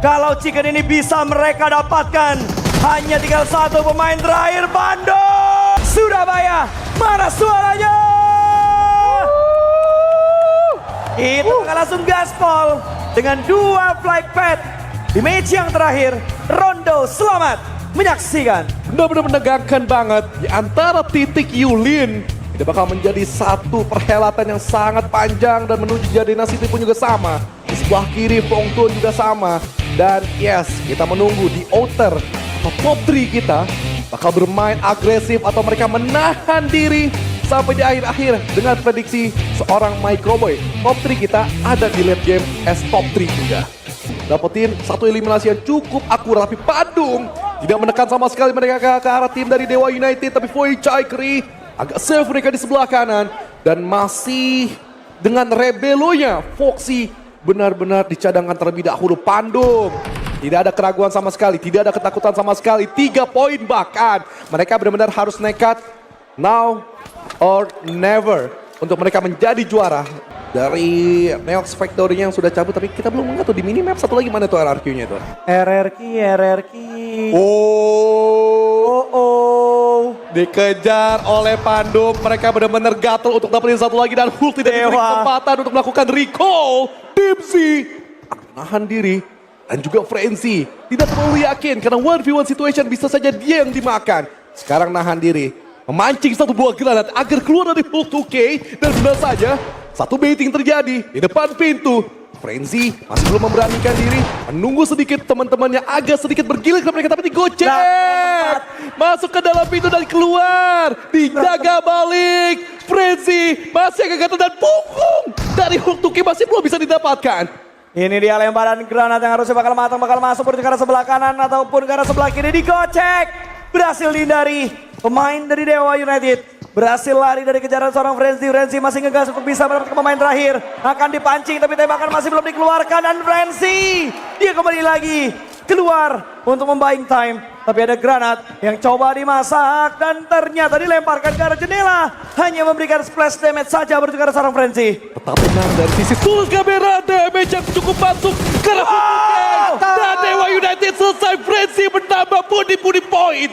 Kalau chicken ini bisa mereka dapatkan, hanya tinggal satu pemain terakhir. Bandung Surabaya, mana suaranya? Itu akan langsung gaspol dengan 2 flag pad di match yang terakhir. Rondo selamat menyaksikan. Benar-benar menegangkan banget di antara titik Yulin. Ini bakal menjadi satu perhelatan yang sangat panjang dan menuju Jardina City pun juga sama. Di sebelah kiri Fongtuan juga sama. Dan yes, kita menunggu di outer atau top 3 kita bakal bermain agresif atau mereka menahan diri sampai di akhir-akhir dengan prediksi seorang Microboy. Top 3 kita ada di late game as top 3 juga. Dapetin satu eliminasi yang cukup akurat, tapi Bandung tidak menekan sama sekali mereka ke arah tim dari Dewa United. Tapi Foi Chaikri agak safe mereka di sebelah kanan. Dan masih dengan rebelonya Foxy benar-benar dicadangkan terlebih dahulu. Bandung tidak ada keraguan sama sekali, tidak ada ketakutan sama sekali. 3 poin bahkan. Mereka benar-benar harus nekat. Now or never untuk mereka menjadi juara. Dari Neox Factory yang sudah cabut, tapi kita belum mengatur di minimap satu lagi mana tuh RRQ-nya tuh. RRQ. Oh. Dikejar oleh Bandung. Mereka benar-benar gatel untuk dapetin satu lagi dan Hulk tidak diberi kesempatan untuk melakukan recall. Dipsy menahan diri dan juga Frenzy tidak terlalu yakin karena 1v1 situation bisa saja dia yang dimakan. Sekarang nahan diri, memancing satu buah granat agar keluar dari Hulk 2K dan benar saja satu baiting terjadi di depan pintu. Frenzy masih belum memberanikan diri, menunggu sedikit teman-temannya agak sedikit bergilir ke mereka, tapi digocek. Masuk ke dalam pintu dan keluar, dijaga balik. Frenzy masih agak gatal dan punggung dari Hulk 2K masih belum bisa didapatkan. Ini dia lemparan granat yang harusnya bakal matang, bakal masuk menuju ke arah sebelah kanan ataupun ke arah sebelah kiri. Digocek, berhasil dihindari pemain dari Dewa United. Berhasil lari dari kejaran seorang Frenzy. Frenzy masih ngegas untuk bisa mendapatkan pemain terakhir. Akan dipancing tapi tembakan masih belum dikeluarkan. Dan Frenzy, dia kembali lagi keluar untuk membuying time. Tapi ada granat yang coba dimasak dan ternyata dilemparkan ke arah jendela. Hanya memberikan splash damage saja menuju ke arah seorang Frenzy. Tetap tenang dari sisi Sul kamera, damage yang cukup masuk ke arah dan Dewa United selesai. Frenzy menambah pundi-pundi poin.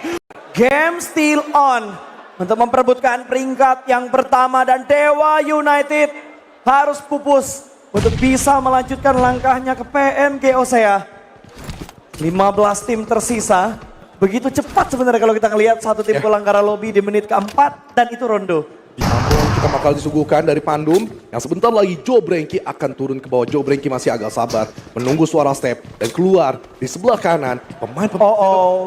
Game still on untuk memperebutkan peringkat yang pertama dan Dewa United harus pupus untuk bisa melanjutkan langkahnya ke PMG Osea. 15 tim tersisa. Begitu cepat sebenarnya kalau kita ngelihat satu tim pulang ke arah lobby di menit keempat dan itu Rondo. Yang kita bakal disuguhkan dari Pandum yang sebentar lagi Joe Brengki akan turun ke bawah. Joe Brengki masih agak sabar menunggu suara step dan keluar di sebelah kanan. Pemain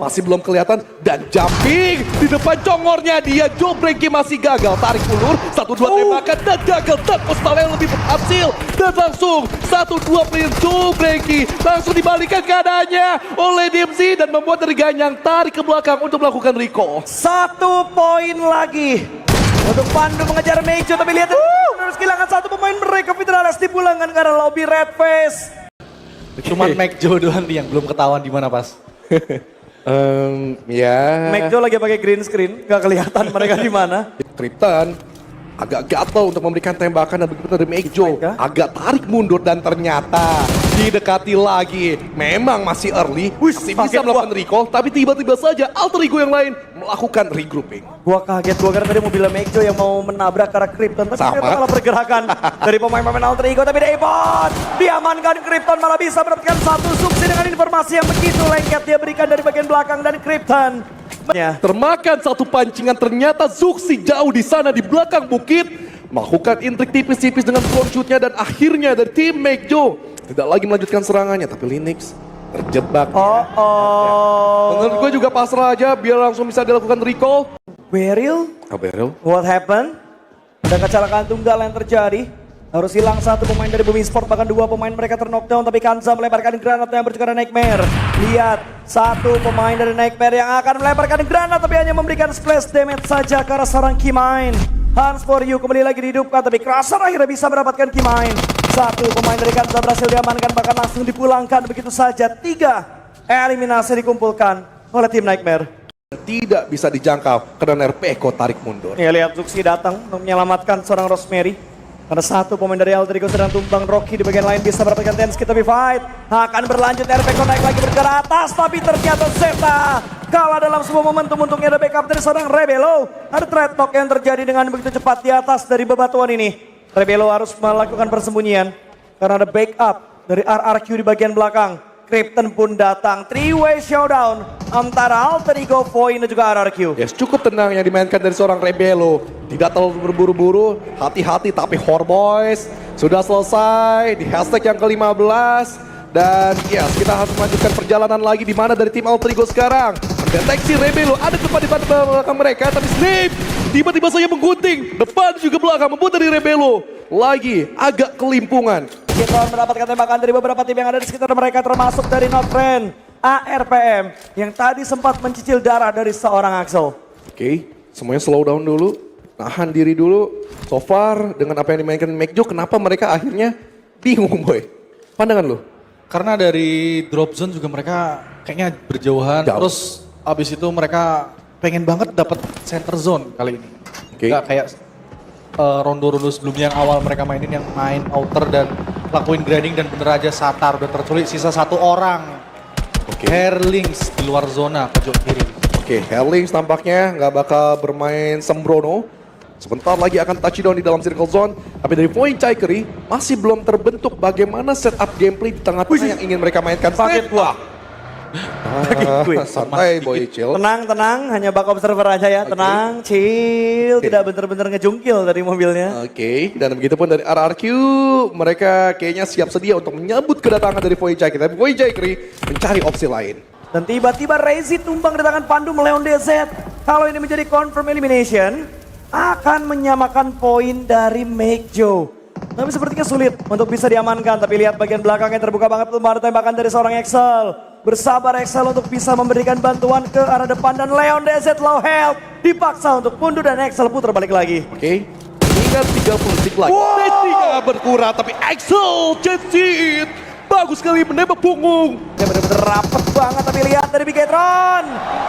masih belum kelihatan dan jumping di depan congornya dia. Joe Brengki masih gagal tarik ulur 1-2 tembakan dan gagal. Dan Postal yang lebih berhasil dan langsung 1-2 player Joe Brengki langsung dibalikan keadaannya oleh Dipsy dan membuat dari Ganyang tarik ke belakang untuk melakukan recall. 1 poin lagi untuk Bandung mengejar Mejo, tapi lihat harus kehilangan satu pemain mereka. Fitralis dipulangkan karena lobby Red Face. Cuman Mejo doang yang belum ketahuan di mana pas. Mejo lagi pakai green screen, gak kelihatan mereka di mana. Krypton agak gatel untuk memberikan tembakan dan begitu dari Mejo agak tarik mundur dan ternyata didekati lagi. Memang masih early, masih bisa melakukan recall, tapi tiba-tiba saja alter ego yang lain melakukan regrouping. Gua kaget karena tadi mobilnya Mejo yang mau menabrak ke arah Krypton, tapi ternyata malah pergerakan dari pemain-pemain alter ego. Tapi Devon diamankan, Krypton malah bisa mendapatkan satu suksi dengan informasi yang begitu lengket dia berikan dari bagian belakang dan Krypton termakan satu pancingan. Ternyata Zuxi jauh di sana di belakang bukit melakukan intrik tipis-tipis dengan front shootnya dan akhirnya dari tim Mejo tidak lagi melanjutkan serangannya, tapi Linux terjebak. Menurut gue juga pasrah aja biar langsung bisa dilakukan recall. Beryl? Beryl? What happened? Ada kecelakaan tunggal yang terjadi. Harus hilang satu pemain dari Bumi Sport, bahkan 2 pemain mereka terknockdown, tapi Kanza melemparkan granat yang berjuara Nightmare. Lihat, satu pemain dari Nightmare yang akan melemparkan granat, tapi hanya memberikan splash damage saja ke arah seorang Kimain. Hans for you kembali lagi dihidupkan, tapi Krasar akhirnya bisa mendapatkan Kimain. Satu pemain dari Kanza berhasil diamankan, bahkan langsung dipulangkan begitu saja. 3 eliminasi dikumpulkan oleh tim Nightmare. Tidak bisa dijangkau karena Nerpeko tarik mundur. Ya, lihat Zuxi datang untuk menyelamatkan seorang Rosemary. Karena satu pemain dari Alter Ego sedang tumbang, Rocky di bagian lain bisa mendapatkan 10 skill tapi fight akan berlanjut. RPK naik lagi bergerak ke atas tapi ternyata Zeta kalah dalam sebuah momentum. Untungnya ada backup dari seorang Rebelo. Ada trade talk yang terjadi dengan begitu cepat di atas dari bebatuan ini. Rebelo harus melakukan persembunyian karena ada backup dari RRQ di bagian belakang. Krypton pun datang, 3-way showdown antara Alter Ego, Void dan juga RRQ. Yes, cukup tenang yang dimainkan dari seorang Rebelo. Tidak terlalu berburu-buru, hati-hati tapi Horboys sudah selesai di hashtag yang ke-15. Dan yes, kita harus melanjutkan perjalanan lagi di mana dari tim Alter Ego sekarang. Mendeteksi Rebelo, ada tempat di belakang mereka, tapi Snape tiba-tiba saja menggunting. Depan juga belakang, membuat dari Rebelo lagi agak kelimpungan. Gitron mendapatkan tembakan dari beberapa tim yang ada di sekitar mereka termasuk dari Notfriend, ARPM yang tadi sempat mencicil darah dari seorang Axel. Oke, semuanya slow down dulu, nahan diri dulu. So far dengan apa yang dimainkan Mekjo, kenapa mereka akhirnya bingung boy? Pandangan lu? Karena dari drop zone juga mereka kayaknya berjauhan. Jauh. Terus abis itu mereka pengen banget dapat center zone kali ini. Oke. Nggak kayak rondo-rondo sebelumnya yang awal mereka mainin yang main outer dan lakuin grinding dan bener aja Satar udah terculik sisa satu orang. Oke. Herlings di luar zona pojok kiri. Oke, Herlings tampaknya nggak bakal bermain sembrono. Sebentar lagi akan touchdown di dalam circle zone. Tapi dari Void Chikery masih belum terbentuk bagaimana setup gameplay di tengah-tengah yang ingin mereka mainkan. Paket gua. Santai boy, chill. Tenang, hanya bak observer aja ya. Tenang, chill, tidak bener-bener ngejungkil dari mobilnya. Oke, dan begitu pun dari RRQ, mereka kayaknya siap sedia untuk menyambut kedatangan dari Void Chikery. Tapi Void Chikery mencari opsi lain. Dan tiba-tiba Rezi tumbang di tangan Pandum Leon DZ. Kalau ini menjadi confirm elimination, akan menyamakan poin dari Mekjo. Tapi sepertinya sulit untuk bisa diamankan. Tapi lihat bagian belakangnya terbuka banget. Belum ada tembakan dari seorang Excel. Bersabar Excel untuk bisa memberikan bantuan ke arah depan. Dan Leon DZ low health. Dipaksa untuk mundur dan Excel putar balik lagi. Oke, ingat 30 detik lagi. Wow. Berkurang, tapi Axel Jetsit bagus sekali menembak punggung. Ya benar-benar rapet banget, tapi lihat dari Bigetron.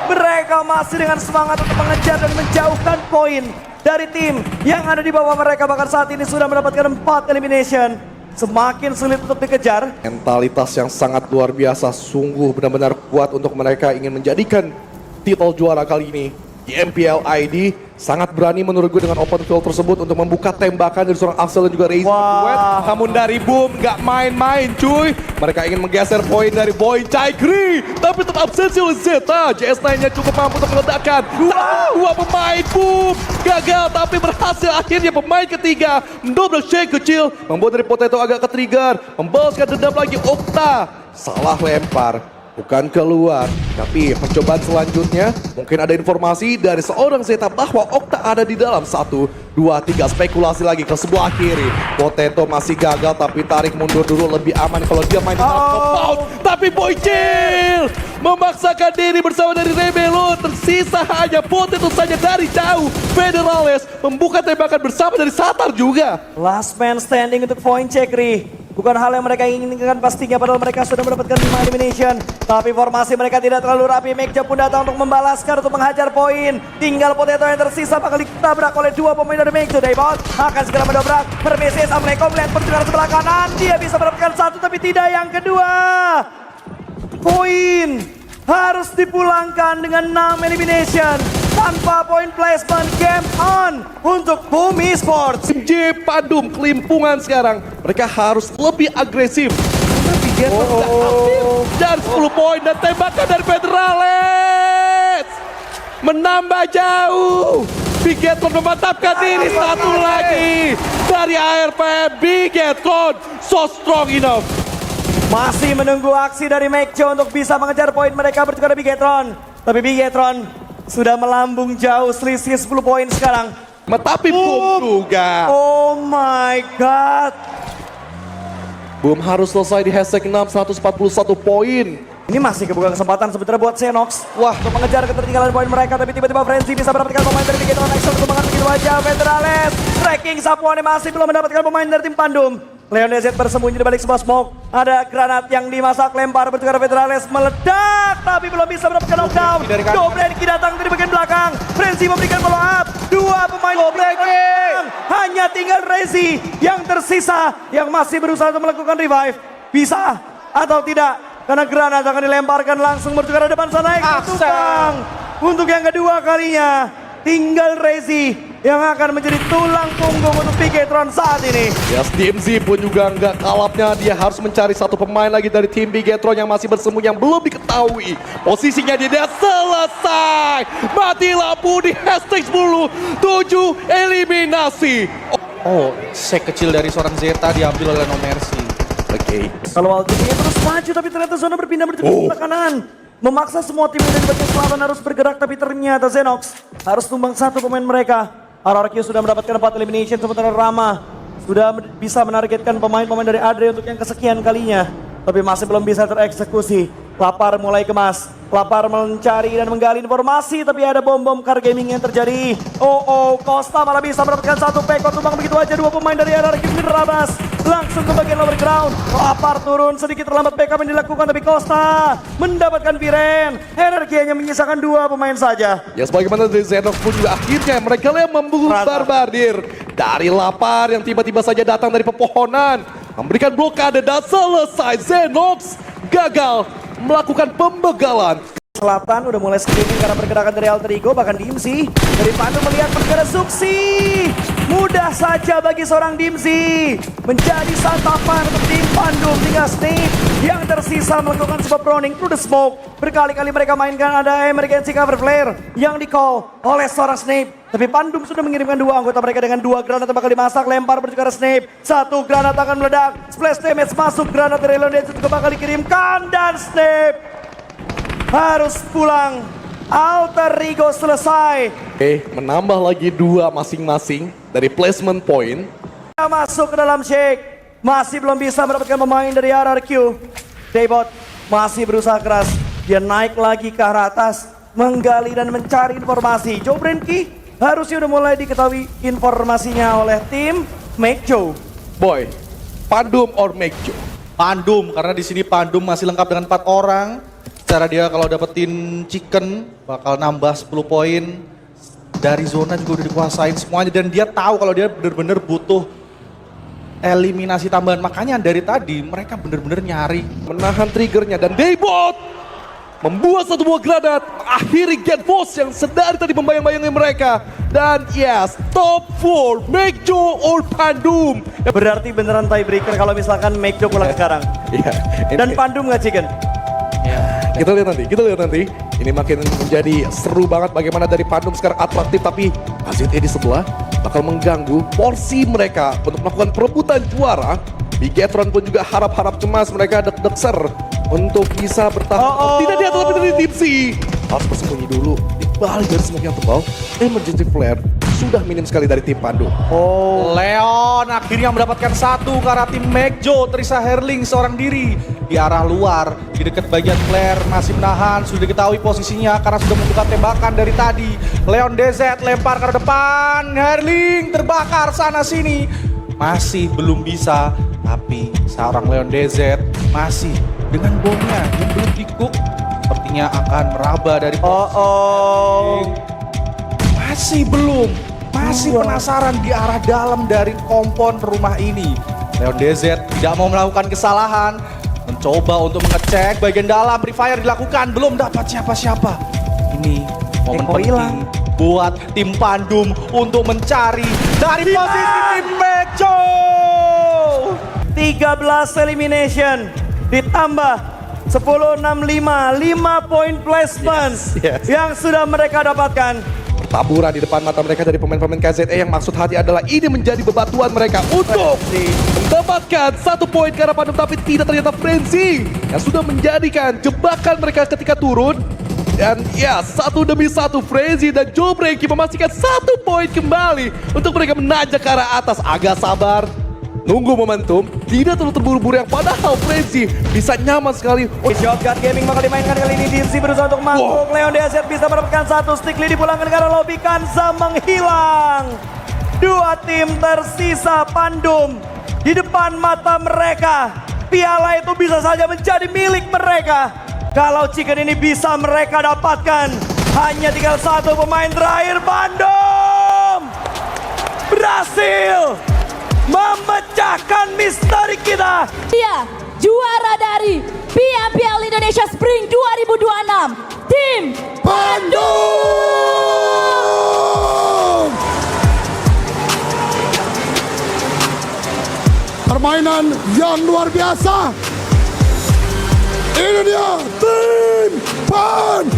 Mereka masih dengan semangat untuk mengejar dan menjauhkan poin dari tim yang ada di bawah mereka. Bahkan saat ini sudah mendapatkan 4 elimination. Semakin sulit untuk dikejar. Mentalitas yang sangat luar biasa, sungguh benar-benar kuat untuk mereka ingin menjadikan titel juara kali ini. Di MPL ID sangat berani menurut gue dengan open field tersebut untuk membuka tembakan dari seorang Axel dan juga Razer. Wah. Namun dari Boom gak main-main cuy. Mereka ingin menggeser poin dari Void Chikery, tapi tetap absensi oleh Zeta. JS9-nya cukup mampu untuk meledakkan. Dua pemain Boom gagal, tapi berhasil akhirnya pemain ketiga double shake kecil membuat dari Potato agak ke-trigger, membalaskan dendam lagi. Okta salah lempar, bukan keluar, tapi percobaan selanjutnya mungkin ada informasi dari seorang Zeta bahwa Okta ada di dalam 1, 2, 3, spekulasi lagi ke sebelah kiri. Potato masih gagal tapi tarik mundur dulu, lebih aman kalau dia main di dalam compound. Tapi Boycil memaksakan diri bersama dari Rebelo, tersisa hanya Potato saja dari jauh. Federales membuka tembakan bersama dari Satar juga. Last man standing untuk Void Chikery. Bukan hal yang mereka inginkan pastinya, padahal mereka sudah mendapatkan 5 elimination. Tapi formasi mereka tidak terlalu rapi. Mekja pun datang untuk membalaskan, untuk menghajar poin. Tinggal Potato yang tersisa bakal ditabrak oleh 2 pemain dari Mekja. Daybot akan segera mendobrak. Permisi, Assalamualaikum. Melihat perjalanan sebelah kanan. Dia bisa mendapatkan 1 tapi tidak yang kedua. Poin harus dipulangkan dengan 6 elimination. Tanpa poin placement, game on untuk Bumi Sports. J Pandum kelimpungan sekarang. Mereka harus lebih agresif. Tapi Getter sudah aktif dan 10 poin dan tembakan dari Federales menambah jauh. Bigetron memantapkan diri satu lagi dari ARPM. Bigetron so strong enough. Masih menunggu aksi dari Mekjo untuk bisa mengejar poin mereka bertukar Bigetron. Tapi Bigetron sudah melambung jauh, selisih 10 poin sekarang. Tapi Boom juga. Oh my god. Boom harus selesai di hashtag 6, 141 poin. Ini masih kebuka kesempatan sebenarnya buat Xenox. Wah, untuk mengejar ketertinggalan poin mereka. Tapi tiba-tiba Frenzy bisa mendapatkan pemain dari Bigetron. Axel kembangan begitu aja. Federales tracking Sapuane masih belum mendapatkan pemain dari tim Pandum. Leon DZ bersembunyi di balik sebuah smoke. Ada granat yang dimasak, lempar bertukar Federales meledak. Tapi belum bisa mendapatkan knockdown. Dobrenki datang dari bagian belakang. Frenzy memberikan follow up. 2 Dua pemain menang. Hanya tinggal Rezi yang tersisa yang masih berusaha untuk melakukan revive. Bisa atau tidak? Karena granat akan dilemparkan langsung menuju ke depan sana. Tumpang. Untuk yang kedua kalinya tinggal Rezi yang akan menjadi tulang punggung untuk Bigetron saat ini. Yes, DMZ pun juga nggak kalapnya. Dia harus mencari satu pemain lagi dari tim Bigetron yang masih bersembunyi, yang belum diketahui. Posisinya dia selesai. Mati lampu di hashtag 10. 7 eliminasi. Oh, shake kecil dari seorang Zeta diambil oleh No Mercy. Oke. Kalau Ultimate terus maju tapi ternyata zona berpindah menuju ke sebelah kanan. Memaksa semua tim dari bagian selatan harus bergerak tapi ternyata Zenox harus tumbang satu pemain mereka. RRQ sudah mendapatkan 4 elimination sementara Rama sudah bisa menargetkan pemain-pemain dari Adre untuk yang kesekian kalinya. Tapi masih belum bisa tereksekusi. Lapar mulai kemas. Lapar mencari dan menggali informasi tapi ada bom-bom car gaming yang terjadi. Costa malah bisa mendapatkan satu peko tumbang begitu aja. Dua pemain dari RRQ menerabas langsung ke bagian lower ground. Lapar turun sedikit terlambat backup yang dilakukan tapi Costa mendapatkan Viren. RRQ hanya menyisakan dua pemain saja. Ya sebagaimana dari Zenox pun juga akhirnya mereka yang memburu Barbadir dari Lapar yang tiba-tiba saja datang dari pepohonan, memberikan blokade dan selesai. Zenox gagal melakukan pembegalan. Selatan udah mulai screaming karena pergerakan dari Alter Ego, bahkan Dimsi dari Pandu melihat pergerakan Suksi. Mudah saja bagi seorang Dimsi menjadi santapan untuk tim Pandu. Tinggal Snape yang tersisa melakukan sebuah proning through the smoke. Berkali-kali mereka mainkan ada emergency cover flare yang di-call oleh seorang Snape. Tapi Pandum sudah mengirimkan dua anggota mereka dengan dua granat yang bakal dimasak. Lempar menuju ke arah Snape. Satu granat akan meledak. Splash damage masuk. Granat dari Elondet juga bakal dikirimkan. Dan Snape harus pulang. Alter Ego selesai. Menambah lagi dua masing-masing dari placement point. Masuk ke dalam shake. Masih belum bisa mendapatkan pemain dari RRQ. Daybot masih berusaha keras. Dia naik lagi ke arah atas. Menggali dan mencari informasi. Joe Brenky harusnya udah mulai diketahui informasinya oleh tim Make Joe. Boy, Pandum or Make Joe? Pandum, karena di sini Pandum masih lengkap dengan 4 orang. Secara dia kalau dapetin chicken bakal nambah 10 poin. Dari zona juga udah dikuasain semuanya dan dia tahu kalau dia bener-bener butuh eliminasi tambahan. Makanya dari tadi mereka bener-bener nyari Menahan triggernya dan Daybot membuat satu buah granat mengakhiri Get Boss yang sedari tadi membayang-bayangi mereka. Dan yes, top 4 Make Joe or Pandum. Berarti beneran tiebreaker kalau misalkan Make Joe pulang sekarang. Iya. Dan Pandum nggak chicken. Kita lihat nanti. Ini makin menjadi seru banget bagaimana dari Pandum sekarang atraktif, tapi AZE di sebelah bakal mengganggu porsi mereka untuk melakukan perebutan juara. Bigetron pun juga harap-harap cemas, mereka deg-deg ser untuk bisa bertahan. Tidak diatur lebih dari Dipsy. Harus bersembunyi dulu di balik dari smoke yang tebal. Emergency flare sudah minim sekali dari tim Pandu. Leon akhirnya mendapatkan satu ke arah tim Megjo. Trisa Herling seorang diri di arah luar, di dekat bagian flare masih menahan. Sudah diketahui posisinya karena sudah membuka tembakan dari tadi. Leon DZ lempar ke depan, Herling terbakar sana sini. Masih belum bisa, tapi seorang Leon DZ masih dengan bomnya yang belum dikuk, sepertinya akan meraba dari posisi. Masih penasaran di arah dalam dari kompon rumah ini. Leon DZ tidak mau melakukan kesalahan, mencoba untuk mengecek bagian dalam. Refire dilakukan, belum dapat siapa-siapa. Ini momen penting buat tim Pandum untuk mencari dari posisi tim Megjo. 13 elimination ditambah 10-6-5, 5 point placement yang sudah mereka dapatkan. Taburan di depan mata mereka dari pemain-pemain KZE yang maksud hati adalah ini menjadi bebatuan mereka untuk mendapatkan 1 poin karena Pandum, tapi tidak ternyata Frenzy yang sudah menjadikan jebakan mereka ketika turun. Dan ya, satu demi satu Frenzy dan Joe Brenky memastikan 1 poin kembali untuk mereka menanjak ke arah atas. Agak sabar, nunggu momentum, tidak terlalu terburu-buru yang padahal Frenzy bisa nyaman sekali. Shotgun Gaming bakal dimainkan kali ini. Dimsi berusaha untuk mangkuk. Leon DZ bisa mendapatkan 1. Stickly dipulangkan ke arah lobby. Kanza menghilang. 2 tim tersisa Pandum. Di depan mata mereka, piala itu bisa saja menjadi milik mereka. Kalau chicken ini bisa mereka dapatkan. Hanya tinggal 1 pemain terakhir Pandum. berhasil memecahkan misteri kita. Dia juara dari PMPL Indonesia Spring 2026, tim Bandung. Permainan yang luar biasa. Ini dia tim Bandung.